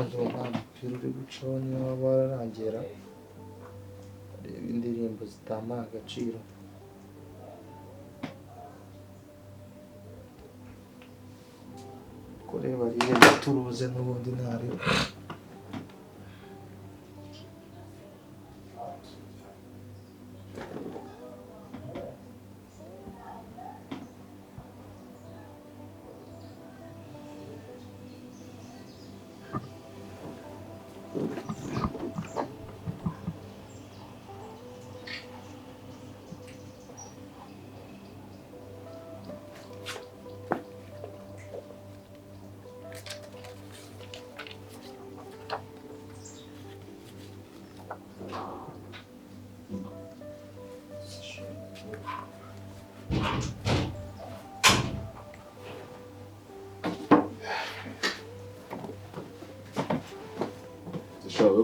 nta mupira uri gucaho niyo waba wararangira reba indirimbo zitamuha agaciro kureba reba turuze n'ubundi ntari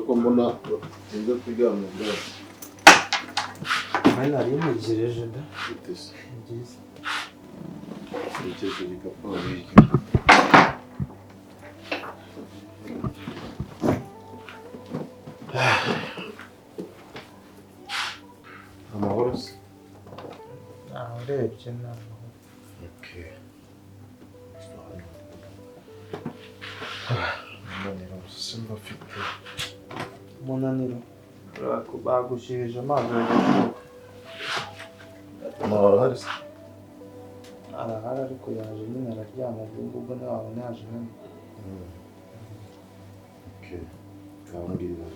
ko mbona inzo kujyana bwa Mana ari mugireje da bitese byiza icyo gikapo biki amahoro se urebye naho okay simba fite umunaniro bagushirije amazi amahoro hari se arahari ariko yaje nyine araryama ubwo ntiwabona yaje nyine okay kambwira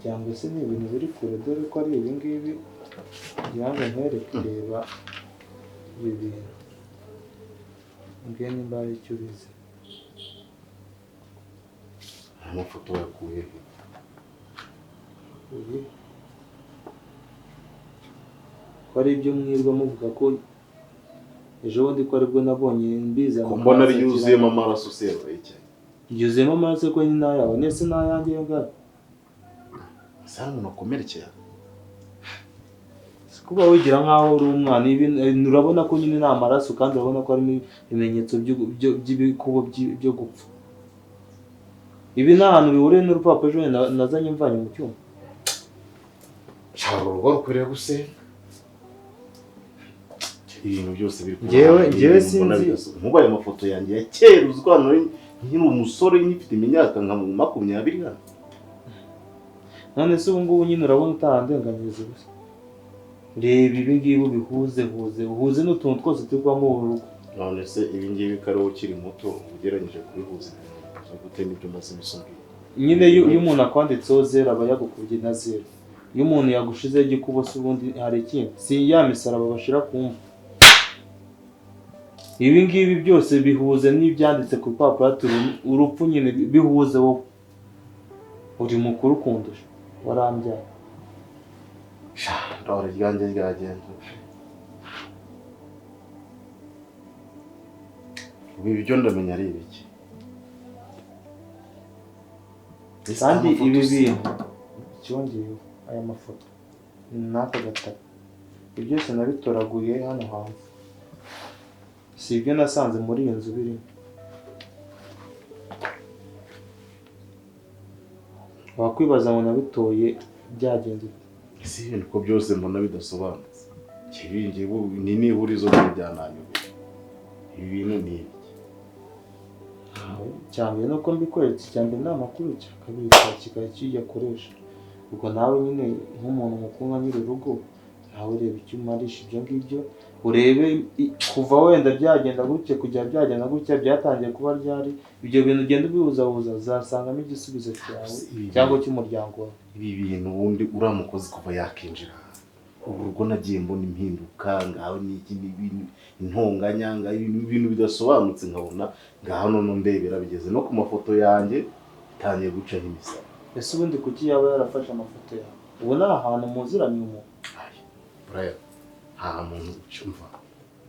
cyangwa se ni ibintu biri kure dore ko ari ibi ngibi ngira ngo nkere kureba ibi bintu mbwiye nimba ari icyo ubizi amafoto yakuye ko ari ibyo mwirwa muvuga ko ejo bundi ko aribwo nabonye mbiza ko mbona ari yuzuyemo amaraso sero y'icyayi yuzuyemo amaraso ko ni nayawe nese nayanjye yo ngaho sara umuntu akomerekeye kuba wigira nkaho uri umwana urabona ko nyine nta maraso kandi urabona ko harimo ibimenyetso by'ibikubo byo gupfa ibi nta hantu bihuriye n'urupapuro ejo nazanye mvanye mu cyuma shaka urugo rukwiriye gusenga ibintu byose biri njyewe sinzi nkubaye amafoto yanjye ya kera uzwana nkiri umusore nyifite imyaka nka 20 hano none se ubu ngubu nyine urabona utahandenganyiriza gusa reba ibi ngibi uhuze n'utuntu twose tuvamo urugo none se ibi ngibi kariho ukiri muto ugereranyije kubihuza gute n'ibyo maze misombi nyine iyo umuntu akwanditseho 0 aba yagukubye na 0 iyo umuntu yagushizeho igikubo se ubundi hari ikindi si ya misaraba bashira kumva ibi ngibi byose bihuze n'ibyanditse ku rupapuro urupfu nyine bihuze wowe uri mukuru kundusha warambyaye Ndori ryanjye ryagenze ibi byo ndamenya ari ibiki kandi ibi bintu cyongeyeho aya mafoto n'aka gatatu ibyo byose nabitoraguye hano hanze si ibyo nasanze muri iyo nzu birimo wakwibaza ngo nabitoye byagenze ese ibintu ko byose mbona bidasobanutse kibingiye ni n'ihurizo ry'ibyananyuye ibi bintu ni iki cyane nuko mbikweretse cyane nta makuru kabiri kiyakoresha ubwo nawe nyine nk'umuntu mukuru nka nyiri urugo nawe ureba icyo umarisha ibyo ngibyo urebe kuva wenda byagenda gutya kujya byagenda gutya byatangiye kuba ryari ibyo bintu ugenda ubihuzahuza uzasangamo igisubizo cyawe cyangwa cy'umuryango wawe ibi bintu ubundi uramukozi kuva yakinjira ubu rugo nagiye mbona impinduka ngaho n'iki n'ibintu intonganyanga ibintu bidasobanutse nkabona ngaho none ndebera bigeze no ku mafoto yanjye tangiye guca nk'imisara ese ubundi kuki yaba yarafashe amafoto yawe ubu ni ahantu muziranye umuntu buraya nta muntu ucyumva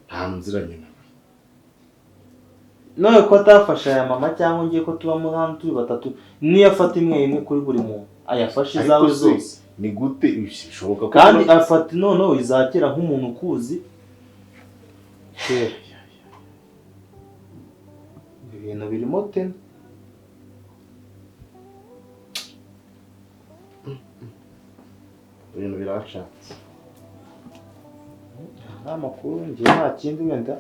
nta hantu nziranye nawe none ko atafashe aya mama cyangwa ngiye ko tuba muri hano turi batatu niyo afata imwe kuri buri muntu ayafashe izawe zose ni gute bishoboka ko kandi afata noneho izakira nk'umuntu ukuzi kera ibintu birimo tena ibintu birashatse. nta makuru njye nta kindi wenda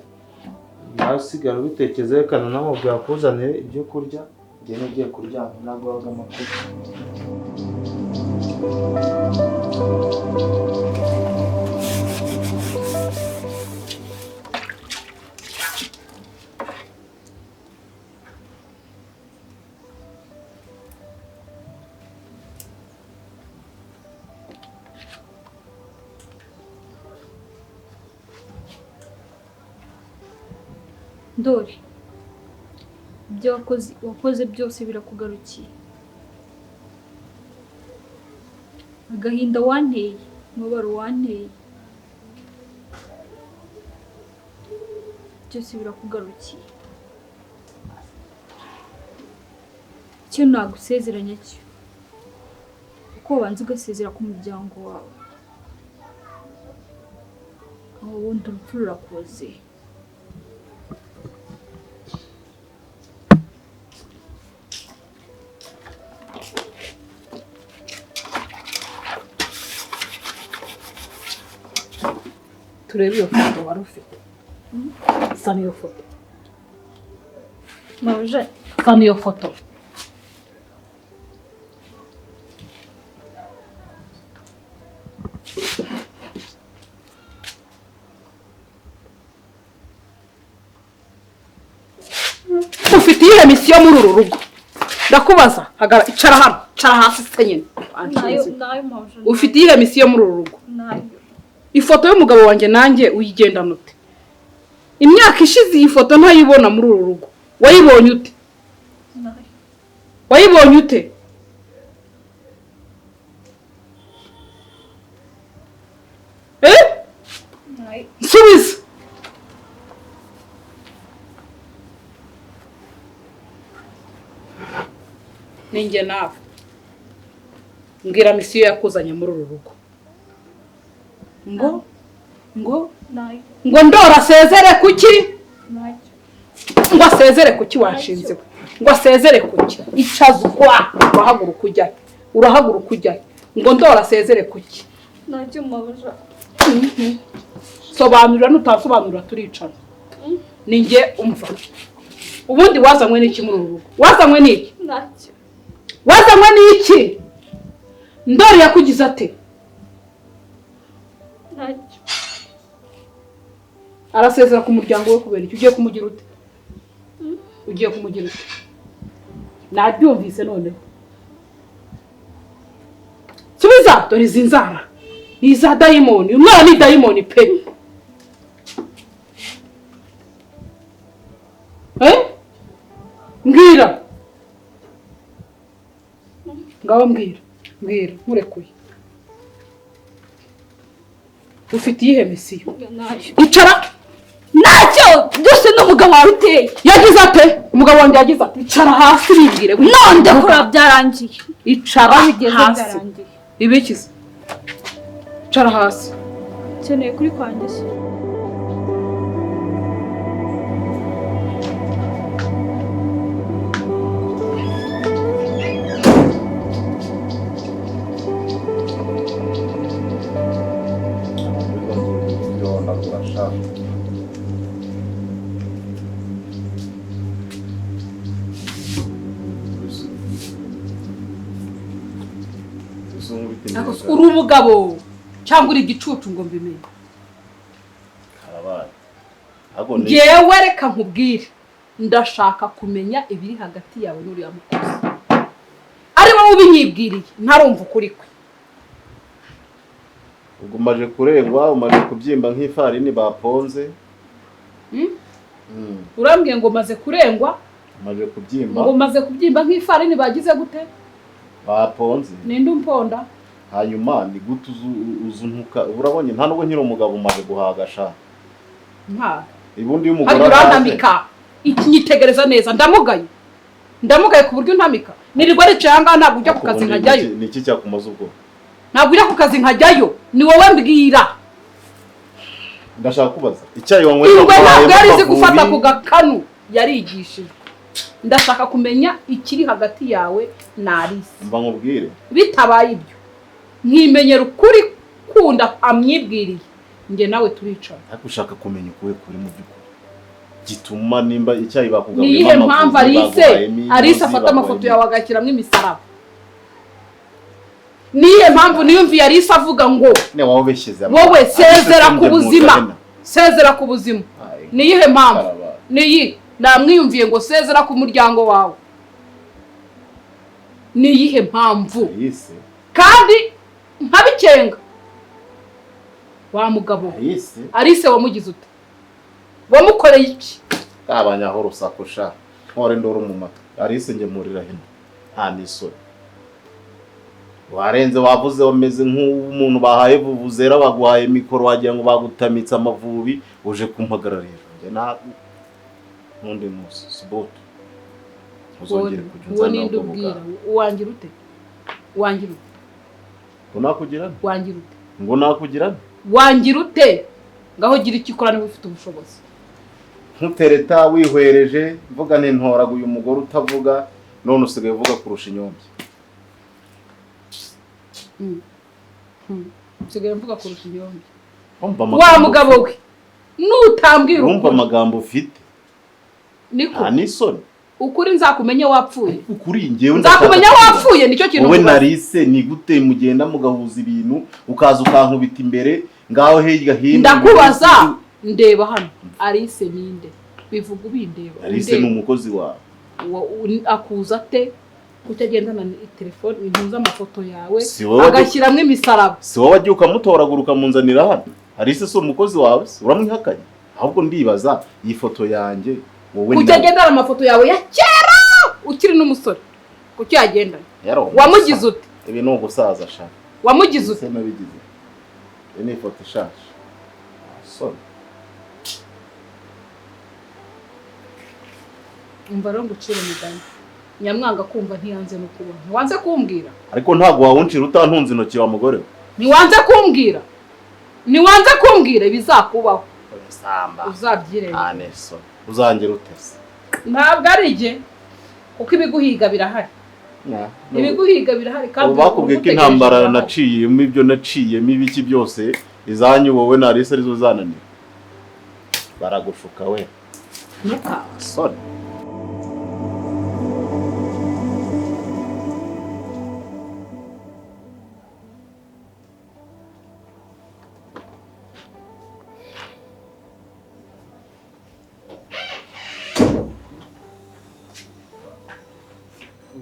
nawe usigara ubitekereza reka nawe bwakuzanire ibyo kurya njye nagiye kuryama ntabwo wabaga amakuru. Ndori, ibyo wakoze byose birakugarukiye. Agahinda wanteye, umubabaro wanteye, byose birakugarukiye. Icyo nagusezeranya cyo, uko wabanza ugasezera ku muryango wawe, aho ubundi urupfu rurakoze. turebe iyo foto wari ufite. Sa niyo foto. Mauje, Sa niyo foto. Ufite iyihe misiyo muri uru rugo? Ndakubaza, icara hano, icara hasi se nyine. nayo mauje. Ufite iyihe misiyo muri uru rugo? Nayo. Ifoto y'umugabo wanjye nanjye uyigendana ute? Imyaka ishize iyi foto ntayibona muri uru rugo. Wayibonye ute? Nayo. Wayibonye ute? Nayo. Subiza. Ninjye nawe. Mbwira misiyo yakuzanye muri uru rugo. Ngo Nayo. Ndori asezere kuki? Nayo. Ngo asezere kuki washinze? Ngo asezere kuki? Icaza urahaguruka ujyayo. Urahaguruka ujyayo. Ngo Ndori asezere kuki? Nayo mauje. Sobanurira nutasobanurira turicara. Ninjye umva. Ubundi wazanywe n'iki muri uru rugo? Wazanywe n'iki? Nayo. Wazanywe n'iki? Ndori yakugize ate? Nayo. Arasezera ku muryango we kubera iki? Ugiye kumugira ute? Ugiye kumugira ute? Nabyumvise noneho. Subiza, dore izi nzara. Ni iza dayimoni. Umwana ni dayimoni pe. Mbwira. Ngaho mbwira. Mbwira, nkurekuye. Ufite iyihe misiyo? Nayo. Icara. Nacyo byose n'umugabo wawe uteye. Yagize ate? Umugabo wanjye yagize ate? Icara hasi bibwire. Nonde kora byarangiye. Icara hasi. Byarangiye. Ibikize. Icara hasi. Keneye kuri kwanjye. Uri umugabo cyangwa uri igicucu ngo mbimenye? Karabaye. Ngewe reka nkubwire. Ndashaka kumenya ibiri hagati yawe n'uriya mukozi. Ari wowe ubinyibwiriye, ntarumva ukuri kwe. Ubwo umaje kurengwa, umaje kubyimba nk'ifarini baponze. Urambwiye ngo maze kurengwa? Umaje kubyimba. Ngo maze kubyimba nk'ifarini bagize gute? Baponze. Ninde umponda? Hanyuma ni gute uzuntuka? Urabonye nta nubwo nkiri umugabo umaze guhagasha. Nta. Ibundi y'umugore urantamika. Ikinyitegereza neza ndamugaye. Ndamugaye ku buryo ntamika. Nirirwa ricanga ntabwo ujya ku kazi nkajyayo. Ni iki cyakumaze ubwo? Ntabwo ujya ku kazi nkajyayo. Ni wowe mbwira. Ndashaka kubaza. Icyayi wanyweye. Ingwe ntabwo yari izi gufata ku gakanu. Yarigishije. Ndashaka kumenya ikiri hagati yawe na Alice. Mba nkubwire. Bitabaye ibyo. Nkimenyera ukuri bikunda amyibwiriye njye nawe turicara. ariko ushaka kumenya ukuwe kuri mu by'ukuri gituma nimba icyayi bakugabura niyihe mpamvu Alice afata amafoto yawe agashyiramo imisaraba? Niyihe mpamvu niyumviye Alice avuga ngo wowe sezera ku buzima, sezera ku buzima? Niyihe mpamvu? Niyi namwiyumviye ngo sezera ku muryango wawe? Niyihe mpamvu? Kandi nkabikenga wa mugabo Alice wamugize ute? Wamukoreye iki? Kabanyaho rusakusha nkore Ndori mu mata. Alice nge murira hino nta nisore warenze wavuze wameze nk'umuntu bahaye vuvuzera baguhaye mikoro wagira ngo bagutamitse amavubi uje kumpagararira nge ntabwo ntundi musi siboto uzongere kujya nzana ubwira uwangira ute? Wangira ute? ngo nakugirana? Wangira ute? ngo nakugirana? Wangira ute? Ngaho gira ikikora niba ufite ubushobozi. Ntutereta wihwereje mvuga n'intoraga uyu mugore utavuga none usigaye uvuga kurusha inyombye. Usigaye mvuga kurusha inyombye. Wa mugabo we nutambwira urumva amagambo ufite niko anisoni ukuri nzakumenya wapfuye. Ukuri ngewe nzakumenya wapfuye nicyo kintu. Wowe na Alice ni gute mugenda mugahuza ibintu ukaza ukankubita imbere ngaho hirya hino? Ndakubaza ndeba hano Alice ninde? Bivuga ubindeba. Alice ni umukozi wawe. Akuza ate kutagendana na telefone intuza amafoto yawe agashyiramo imisaraba? Si wowe wagiye ukamutoraguruka munzanira hano? Alice si umukozi wawe? Uramwihakanye? Ahubwo ndibaza iyi foto yanjye wowe kutagendana amafoto yawe ya kera ukiri n'umusore kuki yagendana? Wamugize ute? Ibi ni ugusaza sha. Wamugize ute? Nabigize. Ni foto ishaje. So umva rero ngucire mugani nyamwanga kumva ntiyanze no kubona. Ntiwanze kumbwira? Ariko ntago wawuncira utantunze intoki wa mugore we. Ntiwanze kumbwira? Niwanze kumbwira ibizakubaho samba uzabyirenge. Aneso uzangira utese? Ntabwo ari je kuko ibiguhiga birahari. Ibiguhiga birahari kandi bakubwiye ko intambara naciyemo ibyo naciyemo ibiki byose izanyu wowe na Alice arizo zananiye baragushuka we. Nuka sorry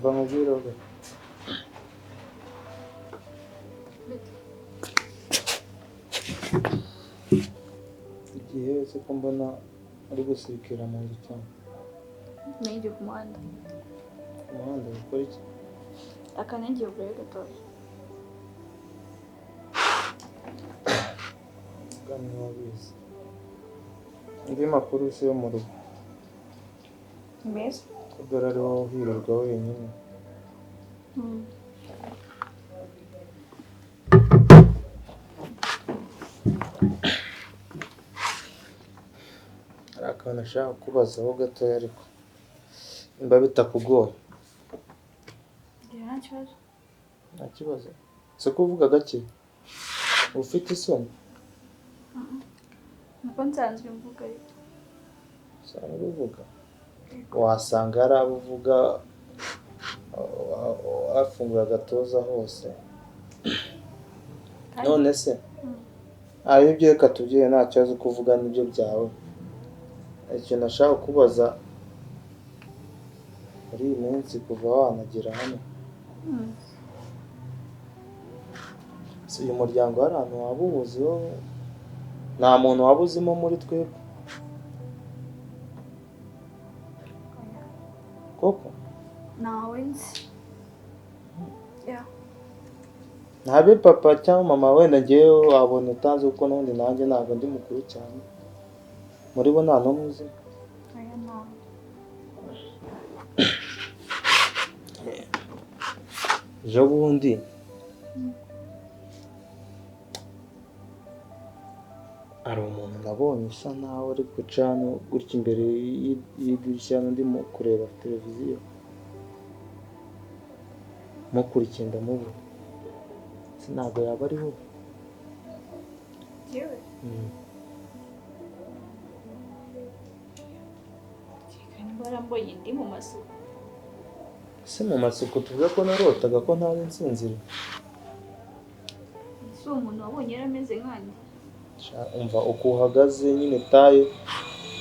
Bamubwira ngo igihe se ko mbona ari gusirikira mu nzu cyane. Nagiye ku muhanda. Umuhanda ukora iki? Akanagiye ubure gatoya. Gani wabizi. Ndi makuru se yo mu rugo. Mbese? Dore ari wowe uhirirwa wenyine. Hari akantu ashaka kubazaho gatoya ariko nimba bitakugoye. Nta kibazo. Nta kibazo. Se kuvuga gake ufite isoni? Nuko nsanzwe mvuga ariko. Sanzwe uvuga? Wasanga hari abo uvuga afungura agatoza hose. None se ayo ibyo reka tubyiye nta kibazo kuvuga n'ibyo byawe. Icyo nashaka kubaza muri iyi minsi kuva wanagera hano, si uyu muryango hari ahantu waba uwuzi wowe? Nta muntu waba uzimo muri twebwe koko? Nawe nzi. Ntabe papa cyangwa mama wenda ngewe wabona utazi kuko n'ubundi nanjye ntabwo ndi mukuru cyane. Muri bo nta n'umwe uzi? Oya ntawe. Ejo bundi hari umuntu nabonye usa naho ari guca hano gutya imbere y'idirishya ndimo kureba televiziyo mukurikiye ndamubura. Ntabwo yaba ari wowe? Yewe. Barambonye ndi mu masuku. Se mu masuku tuvuga ko narotaga ko ntari nsinzira. Si umuntu wabonye yarameze nkanjye. Umva uko uhagaze nyine taye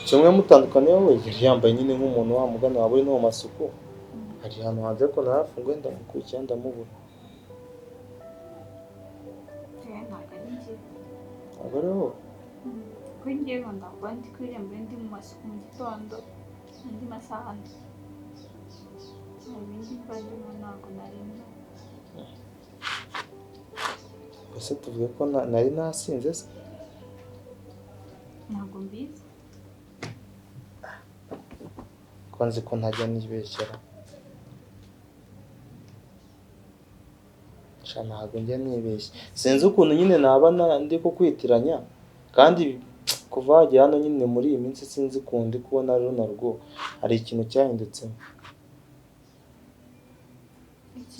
kimwe mutandukanye wowe yambaye nyine nk'umuntu wa mugana wawe no mu masuku. Hari hano hanze ko narafunguye ndamukurikira ndamubura. Abariho ko ngiye ngo ndakora ndi kwiremba ndi mu masuku mu gitondo andi masaha andi ibindi mbandimo ntabwo narinda gusa tuvuge ko nari nasinze se ntabwo mbizi ko nzi ko ntajya nibeshyera ntabwo njya nibeshya sinzi ukuntu nyine naba ndi kukwitiranya kandi kuva hajya hano nyine muri iyi minsi sinzi kundi kubona runo rwo hari ikintu cyahindutse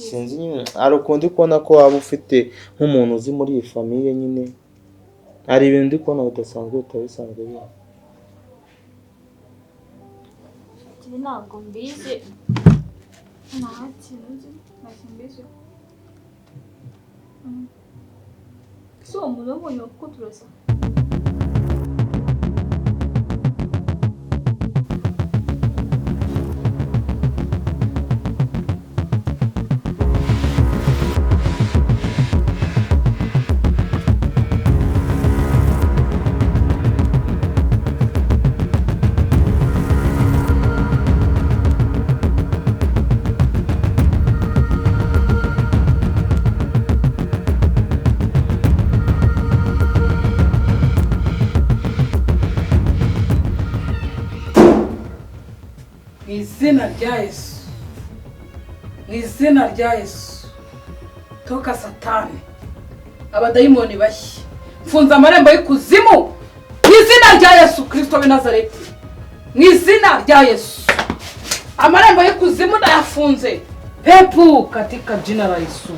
sinzi nyine hari ukundi kubona ko waba ufite nk'umuntu uzi muri iyi famiye nyine hari ibintu ndi kubona bidasanzwe bitabisanzwe biha ntabwo mbizi nta kintu nzi nta kintu mbizi si uwo muntu wabonye kuko turasa izina rya Yesu mu izina rya Yesu toka satani abadayimoni bashye mfunze amarembo y'ikuzimu mu izina rya Yesu Kristo w'i Nazareti mu izina rya Yesu amarembo y'ikuzimu ndayafunze pepu katika jina la Yesu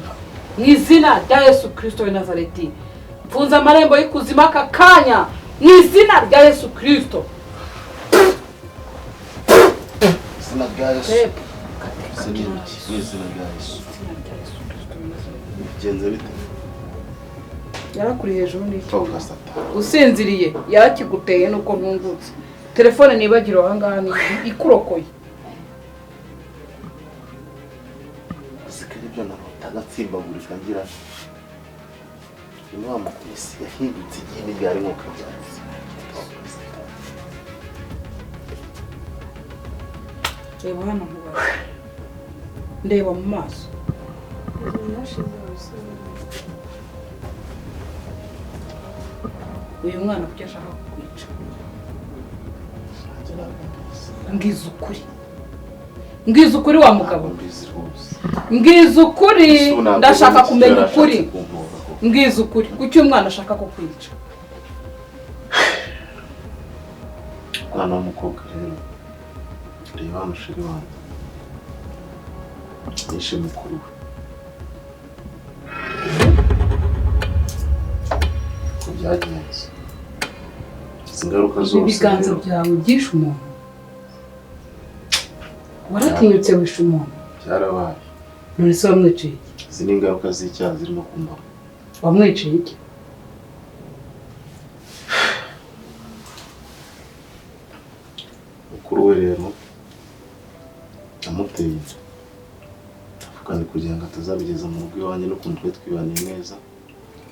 mu izina rya Yesu Kristo w'i Nazareti mfunze amarembo y'ikuzimu aka kanya mu izina rya Yesu Kristo izina rya Yesu izina rya Yesu bigenze bite yarakuri hejuru n'icyuma usinziriye yarakiguteye nuko ntungutse telefone nibagiro ahangaha ni ikurokoye sikari byo narotaga tsimbagurika ngira inama ku isi yahindutse igihe n'ibyari nko kabyatsi reba hano nkubaze ndeba mu maso uyu mwana kuki ashaka kukwica mbwiza ukuri wa mugabo mbwiza ukuri ndashaka kumenya ukuri mbwiza ukuri kuki uyu mwana ashaka kukwica mwana w'umukobwa rero reba mushiri wanjye nishe mukuru we ko byagenze izi ngaruka zose ibiganza byawe byishe umuntu waratinyutse wishe umuntu byarabaye none se wamwiciye iki izi ni ingaruka z'icyaha zirimo kumbaho wamwiciye iki mukuru we rero amuteye avugana kugira ngo atazabigeza mu rugo iwanjye n'ukuntu twe twibaniye neza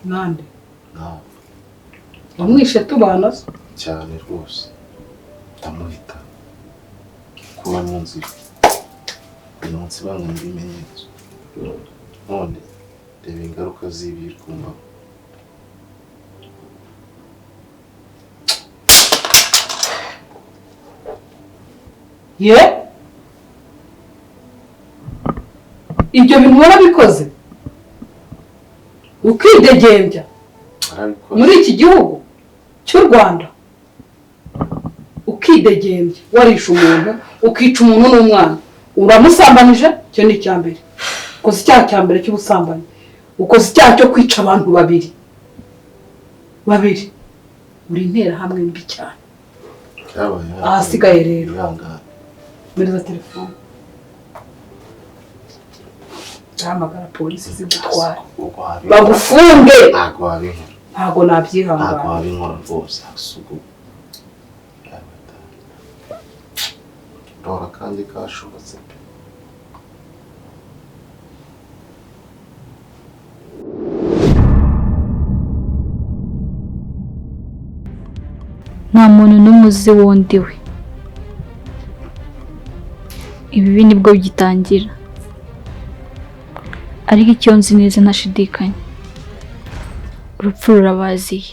nande nawe wamwishe tubana se cyane rwose ndamuhita kuba mu nzira uyu munsi bangana ibimenyetso none reba ingaruka z'ibi kumbaho ye ibyo bintu warabikoze ukidegembya muri iki gihugu cy'u Rwanda ukidegembya warisha umuntu ukica umuntu n'umwana uramusambanije cyo ni icya mbere ukoze icyaha cya mbere cy'ubusambanyi ukoze icyaha cyo kwica abantu babiri babiri uri interahamwe mbi cyane. Yabaye. Ahasigaye rero mpereza telefone hamagara polisi zigutwara bagufunge. Ntabwo wabinkora. Ntabwo nabyihangana. Ntabwo wabinkora rwose asugu. Ndora kandi kashobotse pe. nta muntu n'umwe uzi wundi we. Ibi nibwo bigitangira, ariko icyo nzi neza ntashidikanya, urupfu rurabaziye.